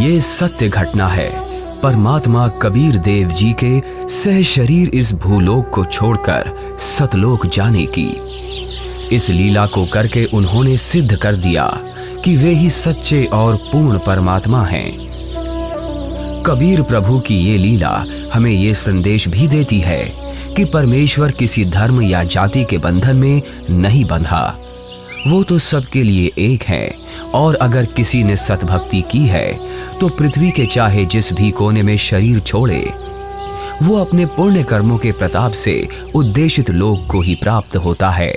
ये सत्य घटना है परमात्मा कबीर देव जी के सह शरीर इस भूलोक को छोड़कर सतलोक जाने की। इस लीला को करके उन्होंने सिद्ध कर दिया कि वे ही सच्चे और पूर्ण परमात्मा हैं। कबीर प्रभु की ये लीला हमें ये संदेश भी देती है कि परमेश्वर किसी धर्म या जाति के बंधन में नहीं बंधा, वो तो सबके लिए एक है। और अगर किसी ने सतभक्ति की है तो पृथ्वी के चाहे जिस भी कोने में शरीर छोड़े, वो अपने पुण्य कर्मों के प्रताप से उद्देशित लोक को ही प्राप्त होता है।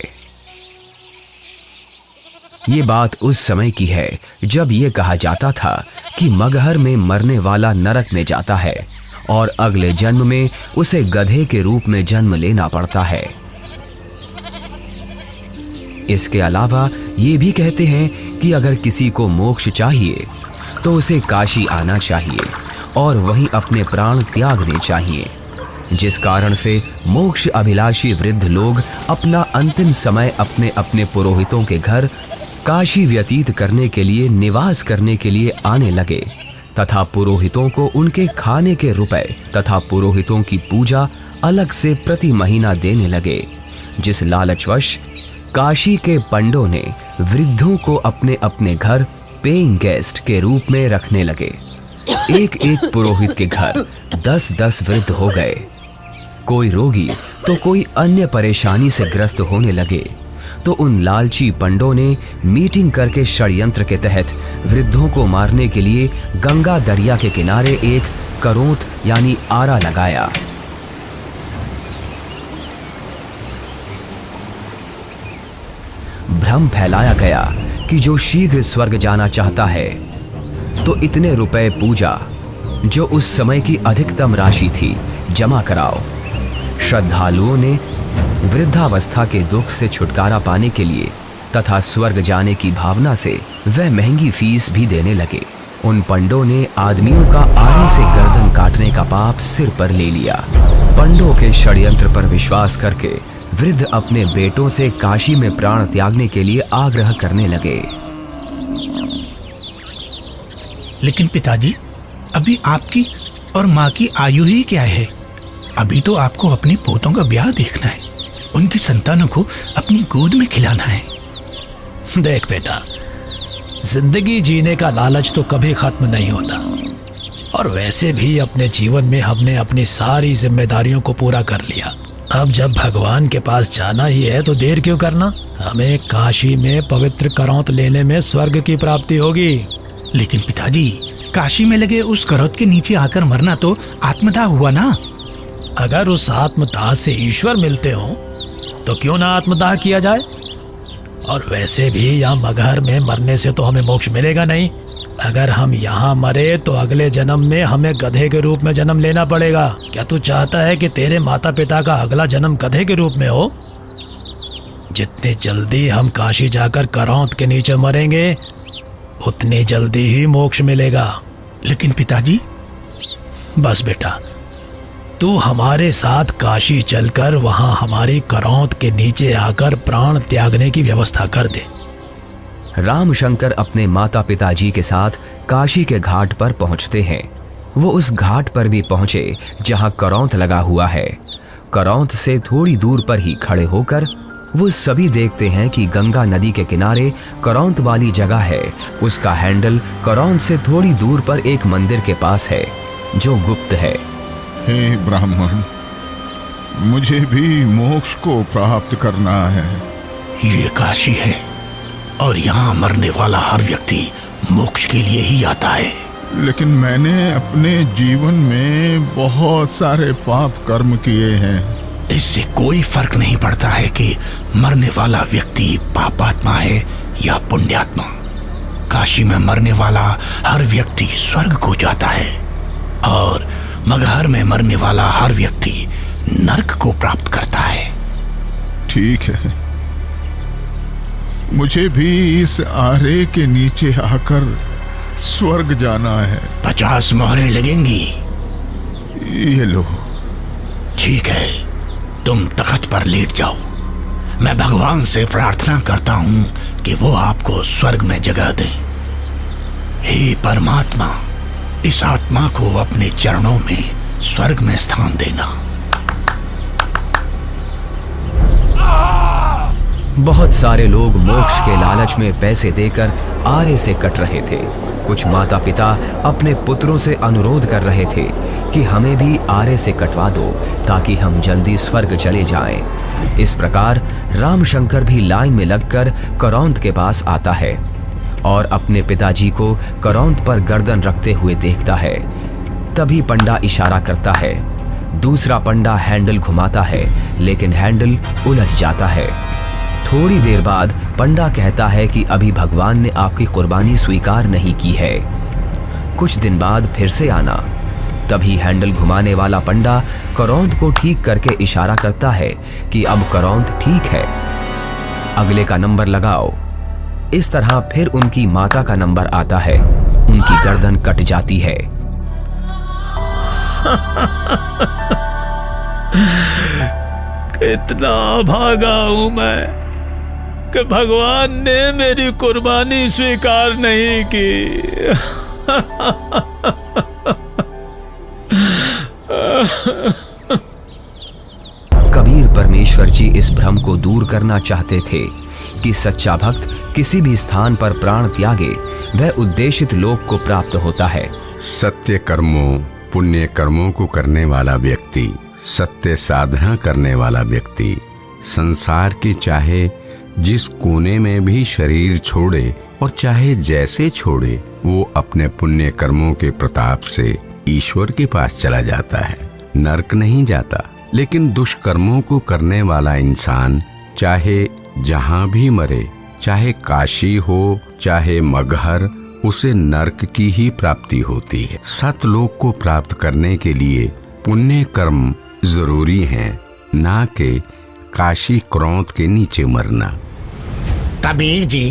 ये बात उस समय की है जब ये कहा जाता था कि मगहर में मरने वाला नरक में जाता है और अगले जन्म में उसे गधे के रूप में जन्म लेना पड़ता है। इसके अलावा ये भी कहते हैं कि अगर किसी को मोक्ष चाहिए तो उसे काशी आना चाहिए और वहीं अपने प्राण त्यागने चाहिए, जिस कारण से मोक्ष अभिलाषी वृद्ध लोग अपना अंतिम समय अपने अपने पुरोहितों के घर काशी व्यतीत करने के लिए, निवास करने के लिए आने लगे तथा पुरोहितों को उनके खाने के रुपए तथा पुरोहितों की पूजा अलग से प्रति महीना देने लगे, जिस लालचवश काशी के पंडों ने वृद्धों को अपने अपने घर पेइंग गेस्ट के रूप में रखने लगे। एक एक पुरोहित के घर 10-10 वृद्ध हो गए। कोई रोगी तो कोई अन्य परेशानी से ग्रस्त होने लगे तो उन लालची पंडों ने मीटिंग करके षड्यंत्र के तहत वृद्धों को मारने के लिए गंगा दरिया के किनारे एक करोंत यानी आरा लगाया। भ्रम फैलाया गया कि जो शीघ्र स्वर्ग जाना चाहता है तो इतने रुपए पूजा, जो उस समय की अधिकतम राशि थी, जमा कराओ। श्रद्धालुओं ने वृद्धावस्था के दुख से छुटकारा पाने के लिए तथा स्वर्ग जाने की भावना से वह महंगी फीस भी देने लगे। उन पंडों ने आदमियों का आरे से गर्दन काटने का पाप सिर पर ले लिया। पंडों के षड्यंत्र पर विश्वास करके वृद्ध अपने बेटों से काशी में प्राण त्यागने के लिए आग्रह करने लगे। लेकिन पिताजी, अभी आपकी और माँ की आयु ही क्या है? अभी तो आपको अपने पोतों का ब्याह देखना है, उनकी संतानों को अपनी गोद में खिलाना है। देख बेटा, जिंदगी जीने का लालच तो कभी खत्म नहीं होता, और वैसे भी अपने जीवन में हमने अपनी सारी जिम्मेदारियों को पूरा कर लिया। अब जब भगवान के पास जाना ही है तो देर क्यों करना? हमें काशी में पवित्र करौंत लेने में स्वर्ग की प्राप्ति होगी। लेकिन पिताजी, काशी में लगे उस करौत के नीचे आकर मरना तो आत्मदाह हुआ ना? अगर उस आत्मदाह से ईश्वर मिलते हो तो क्यों ना आत्मदाह किया जाए? और वैसे भी यहाँ मगहर में मरने से तो हमें मोक्ष मिलेगा नहीं। अगर हम यहाँ मरे तो अगले जन्म में हमें गधे के रूप में जन्म लेना पड़ेगा। क्या तू चाहता है कि तेरे माता पिता का अगला जन्म गधे के रूप में हो? जितनी जल्दी हम काशी जाकर करौंत के नीचे मरेंगे उतनी जल्दी ही मोक्ष मिलेगा। लेकिन पिताजी। बस बेटा, तू हमारे साथ काशी चलकर वहां हमारी करौंत के नीचे आकर प्राण त्यागने की व्यवस्था कर दे। रामशंकर अपने माता पिताजी के साथ काशी के घाट पर पहुंचते हैं। वो उस घाट पर भी पहुंचे जहां करौंत लगा हुआ है। करौंत से थोड़ी दूर पर ही खड़े होकर वो सभी देखते हैं कि गंगा नदी के किनारे करौंत वाली जगह है। उसका हैंडल करौंत से थोड़ी दूर पर एक मंदिर के पास है जो गुप्त है। हे ब्राह्मण, मुझे भी मोक्ष को प्राप्त करना है। ये काशी है और यहाँ मरने वाला हर व्यक्ति मोक्ष के लिए ही आता है। लेकिन मैंने अपने जीवन में बहुत सारे पाप कर्म किए हैं। इससे कोई फर्क नहीं पड़ता है कि मरने वाला व्यक्ति पापात्मा है या पुण्यात्मा। काशी में मरने वाला हर व्यक्ति स्वर्ग को जाता है और मगहर में मरने वाला हर व्यक्ति नरक को प्राप्त करता है। ठीक है, मुझे भी इस आरे के नीचे आकर स्वर्ग जाना है। 50 मोहरें लगेंगी। ये लो। ठीक है, तुम तख्त पर लेट जाओ। मैं भगवान से प्रार्थना करता हूँ कि वो आपको स्वर्ग में जगह दे। हे परमात्मा, इस आत्मा को अपने चरणों में स्वर्ग में स्थान देना। बहुत सारे लोग मोक्ष के लालच में पैसे देकर आरे से कट रहे थे। कुछ माता पिता अपने पुत्रों से अनुरोध कर रहे थे कि हमें भी आरे से कटवा दो ताकि हम जल्दी स्वर्ग चले जाएं। इस प्रकार रामशंकर भी लाइन में लगकर करौंद के पास आता है और अपने पिताजी को करौंद पर गर्दन रखते हुए देखता है। तभी पंडा इशारा करता है। दूसरा पंडा हैंडल घुमाता है, लेकिन हैंडल उलझ जाता है। थोड़ी देर बाद पंडा कहता है कि अभी भगवान ने आपकी कुर्बानी स्वीकार नहीं की है, कुछ दिन बाद फिर से आना। तभी हैंडल घुमाने वाला पंडा करौंद को ठीक करके इशारा करता है कि अब करौंद ठीक है, अगले का नंबर लगाओ। इस तरह फिर उनकी माता का नंबर आता है। उनकी गर्दन कट जाती है। कितना भागा हूं मैं कि भगवान ने मेरी कुर्बानी स्वीकार नहीं की। कबीर परमेश्वर जी इस भ्रम को दूर करना चाहते थे कि सच्चा भक्त किसी भी स्थान पर प्राण त्यागे वह उद्देशित लोक को प्राप्त होता है। सत्य कर्मों, पुण्य कर्मों को करने वाला व्यक्ति, सत्य साधना करने वाला व्यक्ति संसार के चाहे जिस कोने में भी शरीर छोड़े और चाहे जैसे छोड़े, वो अपने पुण्य कर्मों के प्रताप से ईश्वर के पास चला जाता है, नरक नहीं जाता। लेकिन दुष्कर्मों को करने वाला इंसान चाहे जहां भी मरे, चाहे काशी हो चाहे मगहर, उसे नरक की ही प्राप्ति होती है। सतलोक को प्राप्त करने के लिए पुण्य कर्म जरूरी हैं, ना कि काशी क्रोध के नीचे मरना। कबीर जी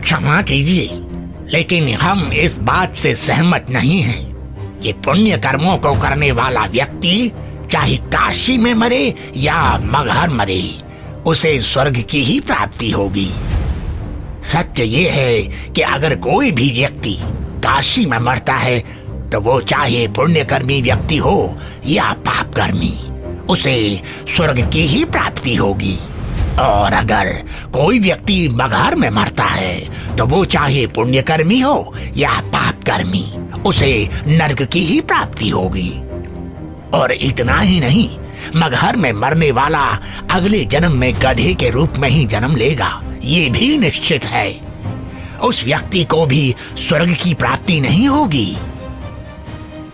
क्षमा कीजिए, लेकिन हम इस बात से सहमत नहीं हैं। ये पुण्य कर्मों को करने वाला व्यक्ति चाहे काशी में मरे या मगहर मरे, उसे स्वर्ग की ही प्राप्ति होगी। सत्य ये है कि अगर कोई भी व्यक्ति काशी में मरता है तो वो चाहे पुण्यकर्मी व्यक्ति हो या पापकर्मी, उसे स्वर्ग की ही प्राप्ति होगी। और अगर कोई व्यक्ति मगहर में मरता है तो वो चाहे पुण्यकर्मी हो या पापकर्मी, उसे नरक की ही प्राप्ति होगी। और इतना ही नहीं, मगहर में मरने वाला अगले जन्म में गधे के रूप में ही जन्म लेगा, ये भी निश्चित है। उस व्यक्ति को भी स्वर्ग की प्राप्ति नहीं होगी।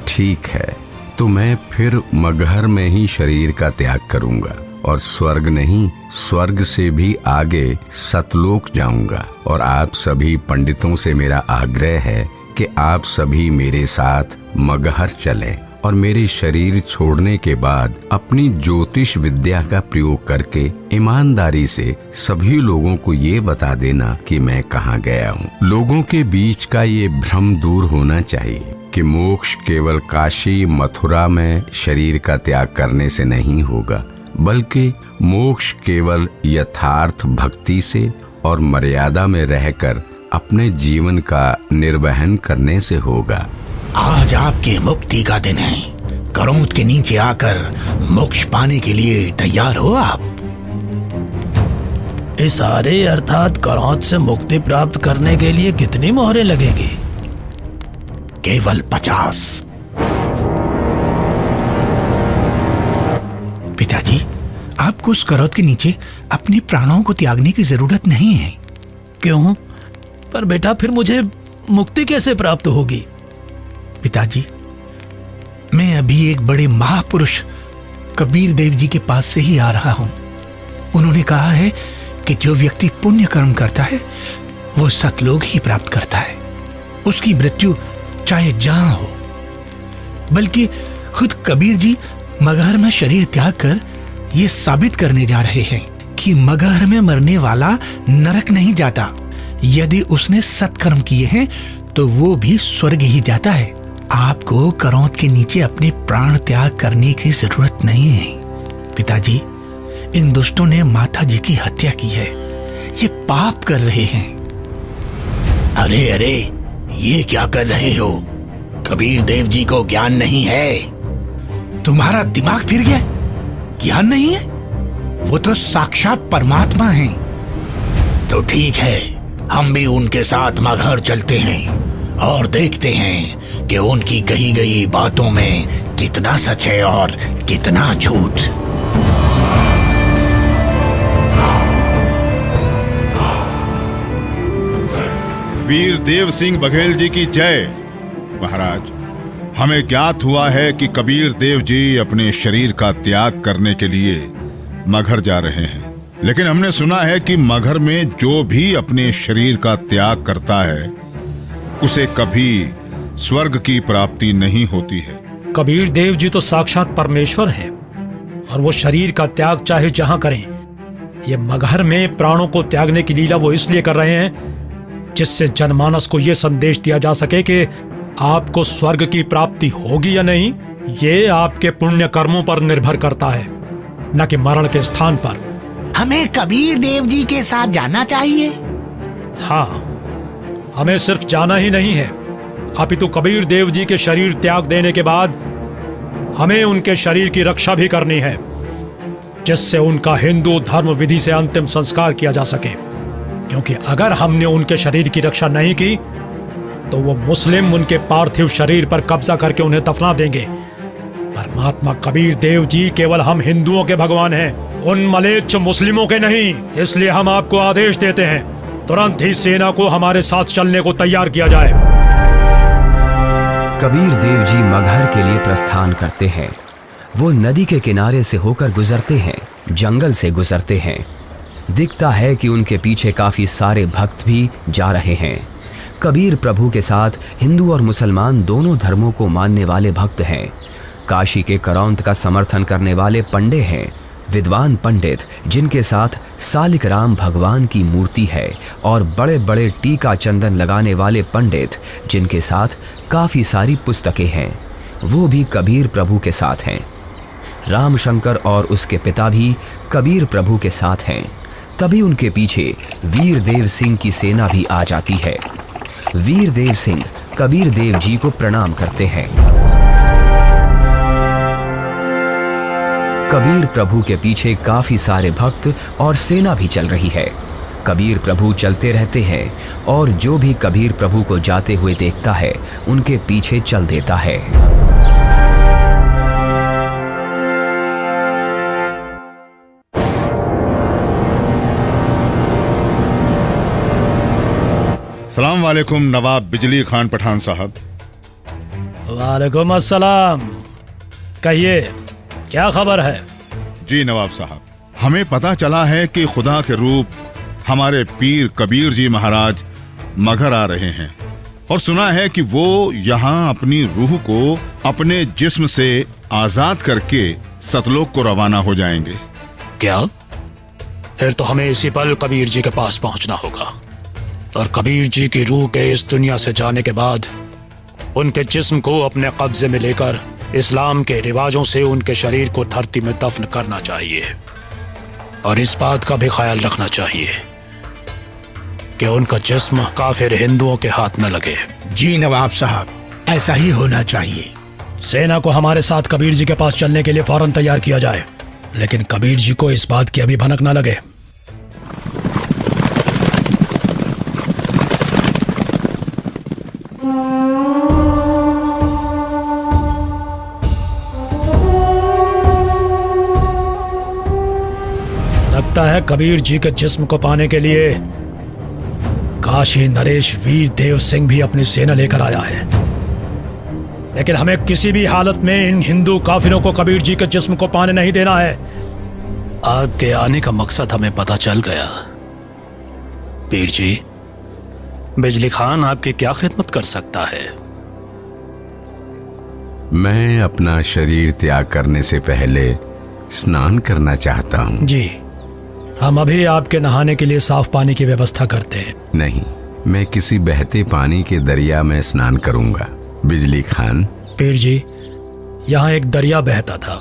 ठीक है, तो मैं फिर मगहर में ही शरीर का त्याग करूंगा और स्वर्ग नहीं, स्वर्ग से भी आगे सतलोक जाऊंगा। और आप सभी पंडितों से मेरा आग्रह है कि आप सभी मेरे साथ मगहर चलें और मेरे शरीर छोड़ने के बाद अपनी ज्योतिष विद्या का प्रयोग करके ईमानदारी से सभी लोगों को ये बता देना कि मैं कहाँ गया हूँ। लोगों के बीच का ये भ्रम दूर होना चाहिए कि मोक्ष केवल काशी मथुरा में शरीर का त्याग करने से नहीं होगा, बल्कि मोक्ष केवल यथार्थ भक्ति से और मर्यादा में रहकर अपने जीवन का निर्वहन करने से होगा। आज आपके मुक्ति का दिन है। करौंद के नीचे आकर मोक्ष पाने के लिए तैयार हो आप? इस आरे अर्थात करौंद से मुक्ति प्राप्त करने के लिए कितनी मोहरें लगेंगी? केवल 50। पिताजी, आपको उस करौंद के नीचे अपने प्राणों को त्यागने की जरूरत नहीं है। क्यों? पर बेटा फिर मुझे मुक्ति कैसे प्राप्त होगी? पिताजी, मैं अभी एक बड़े महापुरुष कबीर देव जी के पास से ही आ रहा हूं। उन्होंने कहा है कि जो व्यक्ति पुण्य कर्म करता है वो सतलोक ही प्राप्त करता है। उसकी मृत्यु चाहे जहां हो। बल्कि खुद कबीर जी मगहर में शरीर त्याग कर ये साबित करने जा रहे हैं कि मगहर में मरने वाला नरक नहीं जाता। यदि उसने सत्कर्म किए हैं तो वो भी स्वर्ग ही जाता है। आपको करौंद के नीचे अपने प्राण त्याग करने की जरूरत नहीं है। पिताजी, इन दुष्टों ने माता जी की हत्या की है। ये पाप कर रहे हैं। अरे अरे, ये क्या कर रहे हो? कबीर देव जी को ज्ञान नहीं है। तुम्हारा दिमाग फिर गया? ज्ञान नहीं है? वो तो साक्षात परमात्मा हैं। तो ठीक है, हम भी उनके साथ मगहर चलते हैं और देखते हैं कि उनकी कही गई बातों में कितना सच है और कितना झूठ। वीर देव सिंह बघेल जी की जय। महाराज, हमें ज्ञात हुआ है कि कबीर देव जी अपने शरीर का त्याग करने के लिए मगहर जा रहे हैं, लेकिन हमने सुना है कि मगहर में जो भी अपने शरीर का त्याग करता है उसे कभी स्वर्ग की प्राप्ति नहीं होती है। कबीर देव जी तो साक्षात परमेश्वर हैं और वो शरीर का त्याग चाहे जहां करें। ये मगहर में प्राणों को त्यागने की लीला वो इसलिए कर रहे हैं जिससे जनमानस को ये संदेश दिया जा सके कि आपको स्वर्ग की प्राप्ति होगी या नहीं, ये आपके पुण्य कर्मों पर निर्भर करता है, न कि मरण के स्थान पर। हमें कबीर देव जी के साथ जाना चाहिए। हाँ, हमें सिर्फ जाना ही नहीं है, अपितु कबीर देव जी के शरीर त्याग देने के बाद हमें उनके शरीर की रक्षा भी करनी है, जिससे उनका हिंदू धर्म विधि से अंतिम संस्कार किया जा सके। क्योंकि अगर हमने उनके शरीर की रक्षा नहीं की तो वो मुस्लिम उनके पार्थिव शरीर पर कब्जा करके उन्हें दफना देंगे। परमात्मा कबीर देव जी केवल हम हिंदुओं के भगवान हैं, उन मलेच्छ मुस्लिमों के नहीं। इसलिए हम आपको आदेश देते हैं, तुरंत ही सेना को हमारे साथ चलने को तैयार किया जाए। कबीर देव जी मगहर के लिए प्रस्थान करते हैं। वो नदी के किनारे से होकर गुजरते हैं, जंगल से गुजरते हैं। दिखता है कि उनके पीछे काफी सारे भक्त भी जा रहे हैं। कबीर प्रभु के साथ हिंदू और मुसलमान दोनों धर्मों को मानने वाले भक्त हैं। काशी के करौंत का समर्थन करने वाले पंडे हैं, विद्वान पंडित जिनके साथ सालिक राम भगवान की मूर्ति है, और बड़े बड़े टीका चंदन लगाने वाले पंडित जिनके साथ काफी सारी पुस्तकें हैं, वो भी कबीर प्रभु के साथ हैं। रामशंकर और उसके पिता भी कबीर प्रभु के साथ हैं। तभी उनके पीछे वीर देव सिंह की सेना भी आ जाती है। वीर देव सिंह कबीर देव जी को प्रणाम करते हैं। कबीर प्रभु के पीछे काफी सारे भक्त और सेना भी चल रही है। कबीर प्रभु चलते रहते हैं और जो भी कबीर प्रभु को जाते हुए देखता है उनके पीछे चल देता है। सलाम वालेकुम नवाब बिजली खान पठान साहब। वालेकुम अस्सलाम। कहिए, क्या खबर है? जी नवाब साहब, हमें पता चला है कि खुदा के रूप हमारे पीर कबीर जी महाराज मगहर आ रहे हैं, और सुना है कि वो यहाँ अपनी रूह को अपने जिस्म से आजाद करके सतलोक को रवाना हो जाएंगे। क्या? फिर तो हमें इसी पल कबीर जी के पास पहुंचना होगा, और कबीर जी की रूह के इस दुनिया से जाने के बाद उनके जिस्म को अपने कब्जे में लेकर इस्लाम के रिवाजों से उनके शरीर को धरती में दफन करना चाहिए। और इस बात का भी ख्याल रखना चाहिए कि उनका जिस्म काफिर हिंदुओं के हाथ न लगे। जी नवाब साहब, ऐसा ही होना चाहिए। सेना को हमारे साथ कबीर जी के पास चलने के लिए फौरन तैयार किया जाए, लेकिन कबीर जी को इस बात की अभी भनक न लगे। लगता है कबीर जी के जिस्म को पाने के लिए काशी नरेश वीर देव सिंह भी अपनी सेना लेकर आया है, लेकिन हमें किसी भी हालत में इन हिंदू काफिरों को कबीर जी के जिस्म को पाने नहीं देना है। आपके आने का मकसद हमें पता चल गया। पीर जी, बिजली खान आपकी क्या खिदमत कर सकता है? मैं अपना शरीर त्याग करने से पहले स्नान करना चाहता हूँ। जी, हम अभी आपके नहाने के लिए साफ पानी की व्यवस्था करते हैं। नहीं, मैं किसी बहते पानी के दरिया में स्नान करूंगा। बिजली खान। पीर जी, यहाँ एक दरिया बहता था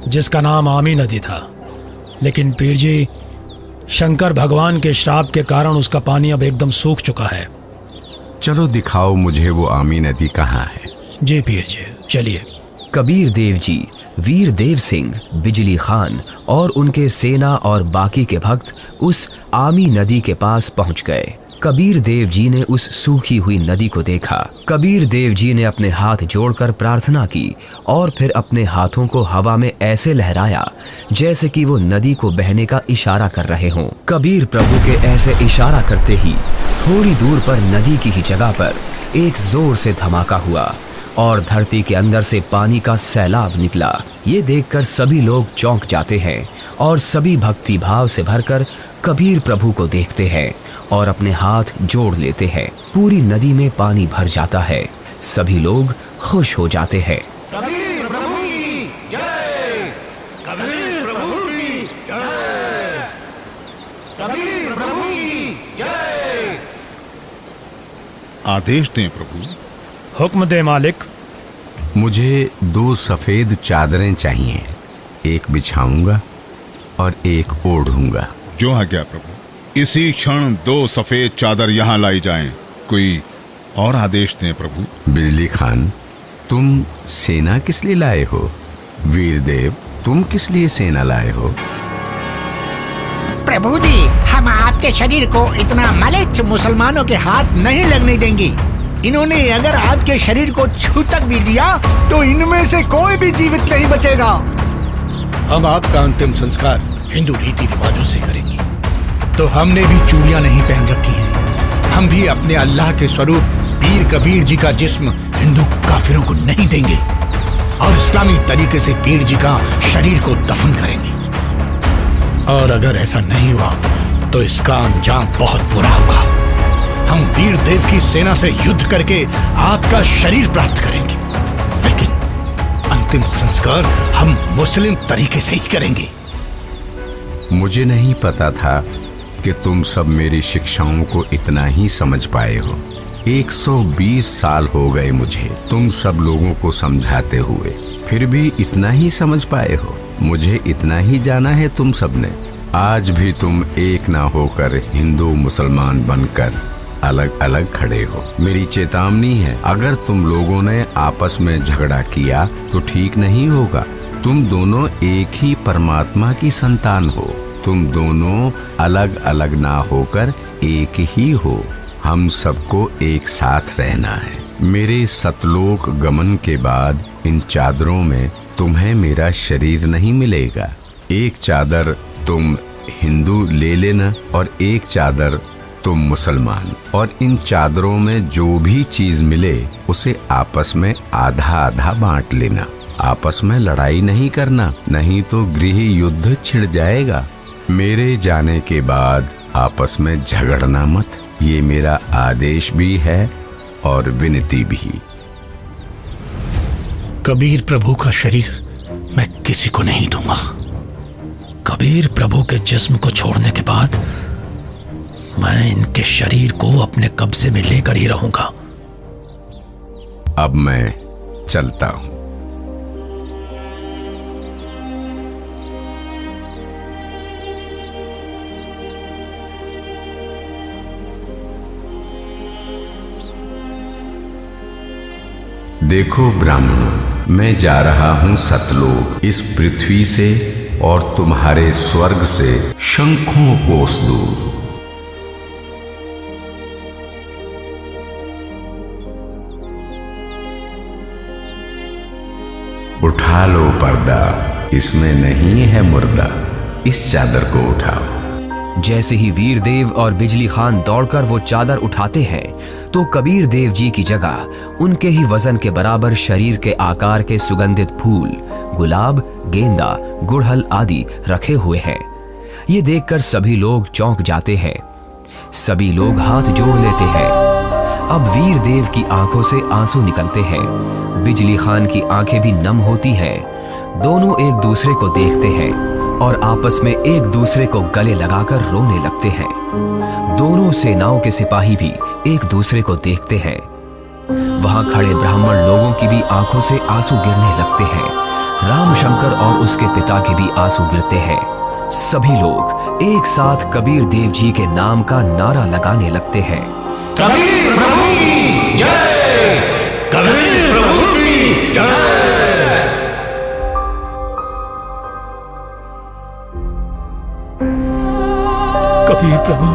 जिसका नाम आमी नदी था, लेकिन पीर जी, शंकर भगवान के श्राप के कारण उसका पानी अब एकदम सूख चुका है। चलो दिखाओ मुझे वो आमी नदी कहाँ है। जी पीर जी, चलिए। कबीर देव जी, वीर देव सिंह, बिजली खान और उनके सेना और बाकी के भक्त उस आमी नदी के पास पहुंच गए। कबीर देव जी ने उस सूखी हुई नदी को देखा। कबीर देव जी ने अपने हाथ जोड़कर प्रार्थना की और फिर अपने हाथों को हवा में ऐसे लहराया जैसे कि वो नदी को बहने का इशारा कर रहे हों। कबीर प्रभु के ऐसे इशारा करते ही थोड़ी दूर पर नदी की ही जगह पर एक जोर से धमाका हुआ और धरती के अंदर से पानी का सैलाब निकला। ये देखकर सभी लोग चौंक जाते हैं और सभी भक्ति भाव से भरकर कबीर प्रभु को देखते हैं और अपने हाथ जोड़ लेते हैं। पूरी नदी में पानी भर जाता है। सभी लोग खुश हो जाते हैं। कबीर प्रभु की जय, कबीर प्रभु की जय, कबीर प्रभु की जय। आदेश दें प्रभु। हुक्म दे मालिक। मुझे 2 सफेद चादरें चाहिए, एक बिछाऊंगा और एक ओढ़ूंगा। जो आज्ञा प्रभु। इसी क्षण 2 सफेद चादर यहाँ लाई जाएं। कोई और आदेश दें प्रभु। बिजली खान, तुम सेना किस लिए लाए हो? वीरदेव, तुम किस लिए सेना लाए हो? प्रभु जी, हम आपके शरीर को इतना मलिच मुसलमानों के हाथ नहीं लगने देंगे। इन्होंने अगर आपके शरीर को छू तक भी लिया तो इनमें से कोई भी जीवित नहीं बचेगा। हम आपका अंतिम संस्कार हिंदू रीति रिवाजों से करेंगे। तो हमने भी चूड़ियां नहीं पहन रखी हैं। हम भी अपने अल्लाह के स्वरूप पीर कबीर जी का जिस्म हिंदू काफिरों को नहीं देंगे और इस्लामी तरीके से पीर जी का शरीर को दफन करेंगे। और अगर ऐसा नहीं हुआ तो इसका अंजाम बहुत बुरा होगा। हम वीर देव की सेना से युद्ध करके आपका शरीर प्राप्त करेंगे, लेकिन अंतिम संस्कार हम मुस्लिम तरीके से ही करेंगे। मुझे नहीं पता था कि तुम सब मेरी शिक्षाओं को इतना ही समझ पाए हो। 120 साल हो गए मुझे तुम सब लोगों को समझाते हुए, फिर भी इतना ही समझ पाए हो। मुझे इतना ही जाना है तुम सब ने। आज भी तुम एक ना होकर हिंदू मुसलमान बनकर अलग अलग खड़े हो। मेरी चेतावनी है, अगर तुम लोगों ने आपस में झगड़ा किया तो ठीक नहीं होगा। तुम दोनों एक ही परमात्मा की संतान हो। तुम दोनों अलग अलग ना होकर एक ही हो। हम सबको एक साथ रहना है। मेरे सतलोक गमन के बाद इन चादरों में तुम्हें मेरा शरीर नहीं मिलेगा। एक चादर तुम हिंदू ले लेना और एक चादर तुम मुसलमान, और इन चादरों में जो भी चीज मिले उसे आपस में आधा आधा बांट लेना। आपस में लड़ाई नहीं करना, नहीं तो गृह युद्ध छिड़ जाएगा। मेरे जाने के बाद आपस में झगड़ना मत, ये मेरा आदेश भी है और विनती भी। कबीर प्रभु का शरीर मैं किसी को नहीं दूंगा। कबीर प्रभु के जिस्म को छोड़ने के बाद मैं इनके शरीर को अपने कब्जे में लेकर ही रहूंगा। अब मैं चलता हूं। देखो ब्राह्मणों, मैं जा रहा हूं सतलोक, इस पृथ्वी से और तुम्हारे स्वर्ग से शंखों कोस दूर। उठा लो पर्दा, इसमें नहीं है मुर्दा, इस चादर को उठाओ। जैसे ही वीर देव और बिजली खान दौड़कर वो चादर उठाते हैं तो कबीर देव जी की जगह उनके ही वजन के बराबर शरीर के आकार के सुगंधित फूल, गुलाब, गेंदा, गुड़हल आदि रखे हुए हैं। ये देखकर सभी लोग चौंक जाते हैं। सभी लोग हाथ जोड़ लेते हैं। अब वीर देव की आंखों से आंसू निकलते हैं। बिजली खान की आंखें भी नम होती हैं। दोनों एक दूसरे को देखते हैं और आपस में एक दूसरे को गले लगाकर रोने लगते हैं। दोनों सेनाओं के सिपाही भी एक दूसरे को देखते हैं। वहां खड़े ब्राह्मण लोगों की भी आंखों से आंसू गिरने लगते हैं। रामशंकर और उसके पिता के भी आंसू गिरते हैं। सभी लोग एक साथ कबीर देव जी के नाम का नारा लगाने लगते हैं। कबीर प्रभु की जय, कबीर प्रभु की जय। कबीर प्रभु,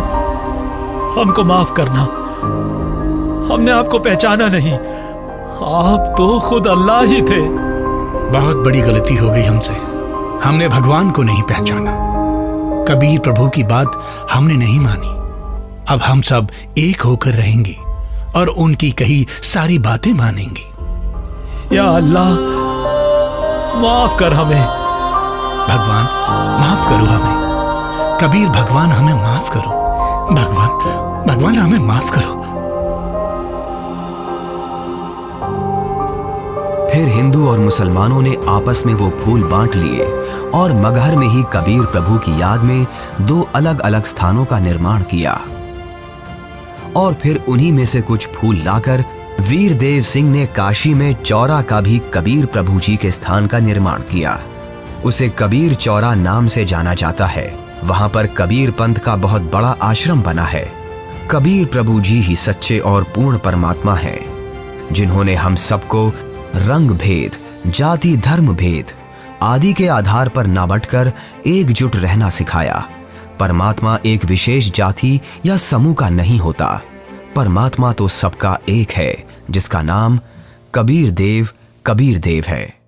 हमको माफ करना, हमने आपको पहचाना नहीं। आप तो खुद अल्लाह ही थे। बहुत बड़ी गलती हो गई हमसे, हमने भगवान को नहीं पहचाना। कबीर प्रभु की बात हमने नहीं मानी। अब हम सब एक होकर रहेंगे और उनकी कही सारी बातें मानेंगे। या अल्लाह, माफ कर हमें। भगवान माफ करो हमें। कबीर भगवान हमें माफ करो। भगवान हमें माफ करो। फिर हिंदू और मुसलमानों ने आपस में वो फूल बांट लिए और मगहर में ही कबीर प्रभु की याद में 2 अलग अलग स्थानों का निर्माण किया। और फिर उन्हीं में से कुछ फूल लाकर वीर देव सिंह ने काशी में चौरा का भी कबीर प्रभु जी के स्थान का निर्माण किया। उसे कबीर चौरा नाम से जाना जाता है। वहां पर कबीर पंथ का बहुत बड़ा आश्रम बना है। कबीर प्रभु जी ही सच्चे और पूर्ण परमात्मा हैं, जिन्होंने हम सबको रंग भेद, जाति धर्म भेद आदि के आधार पर ना बंटकर एकजुट रहना सिखाया। परमात्मा एक विशेष जाति या समूह का नहीं होता। परमात्मा तो सबका एक है, जिसका नाम कबीर देव है।